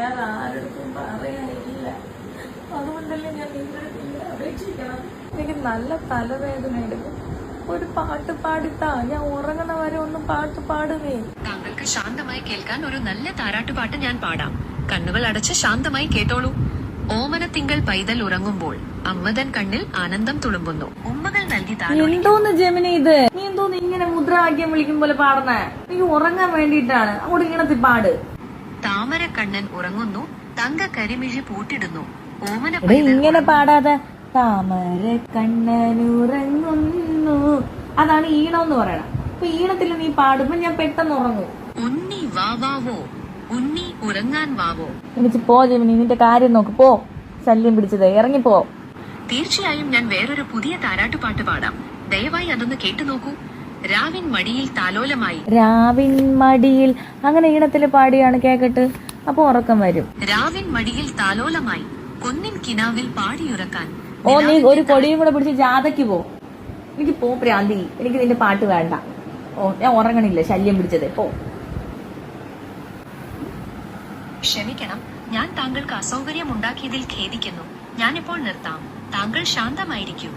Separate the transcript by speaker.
Speaker 1: വേറെ ആരെടുത്തും പറയാനില്ല. അതുകൊണ്ടല്ലേ ഞാൻ നിങ്ങളുടെ അപേക്ഷിക്കണം. എനിക്ക് നല്ല തലവേദന എടുക്കും. ഒരു പാട്ട് പാടിത്താ, ഞാൻ ഉറങ്ങുന്ന വരെ ഒന്ന് പാട്ട് പാടുവേ.
Speaker 2: താങ്കൾക്ക് ശാന്തമായി കേൾക്കാൻ ഒരു നല്ല താരാട്ടുപാട്ട് ഞാൻ പാടാം. കണ്ണുകൾ അടച്ച് ശാന്തമായി കേട്ടോളൂ. ഓമനത്തിങ്കൾ പൈതൽ ഉറങ്ങുമ്പോൾ അമ്മതൻ കണ്ണിൽ ആനന്ദം തുളുമ്പുന്നു. ഉമ്മകൾ നൽകി
Speaker 1: എന്തോന്ന് ജെമിനി ഇത്? നീ എന്തോന്ന് ഇങ്ങനെ മുദ്രാവാക്യം വിളിക്കും പോലെ പാടുന്നേ? എനിക്ക് ഉറങ്ങാൻ വേണ്ടിയിട്ടാണ്. അങ്ങോട്ട് ഇങ്ങനത്തെ പാട്.
Speaker 2: താമര കണ്ണൻ ഉറങ്ങുന്നു, തങ്ക കരിമിഴി പൂട്ടിടുന്നു. ഓമന
Speaker 1: ഇങ്ങനെ പാടാതെ താമര കണ്ണനുറങ്ങുന്നു, അതാണ് ഈണം എന്ന് പറയണം. അപ്പൊ ഈണത്തിൽ നീ പാടുമ്പോ ഞാൻ പെട്ടെന്ന് ഉറങ്ങും.
Speaker 2: ഉണ്ണി വാവാവോ, ഉണ്ണി ഉറങ്ങാൻ വാവോ.
Speaker 1: എനിക്ക് പോ ജെമിനി, നിന്റെ കാര്യം നോക്ക്. പോ, ശല്യം പിടിച്ചത്, ഇറങ്ങിപ്പോ.
Speaker 2: തീർച്ചയായും ഞാൻ വേറൊരു പുതിയ താരാട്ടുപാട്ട് പാടാം. ദയവായി അതൊന്ന് കേട്ടു നോക്കൂ. രാവിൻ മടിയിൽ താലോലമായി.
Speaker 1: രാവിൻ മടിയിൽ അങ്ങനെ ഈണത്തില് പാടിയാണ് കേക്കട്ട്. അപ്പൊ ഉറക്കം വരും.
Speaker 2: രാവിൻ മടിയിൽ താലോലമായി കൊന്നിൻ കിനാവിൽ പാടിയുറക്കാൻ.
Speaker 1: ഓ, നീ ഒരു കൊടിയും കൂടെ പിടിച്ച് ജാഥയ്ക്ക് പോ. എനിക്ക് പോ പ്രാന്തി, എനിക്ക് നിന്റെ പാട്ട് വേണ്ട. ഓ, ഞാൻ ഉറങ്ങണില്ല, ശല്യം പിടിച്ചത്. പോ.
Speaker 2: ക്ഷമിക്കണം, ഞാൻ താങ്കൾക്ക് അസൗകര്യം ഉണ്ടാക്കിയതിൽ ഖേദിക്കുന്നു. ഞാനിപ്പോൾ നിർത്താം. താങ്കൾ ശാന്തമായിരിക്കൂ.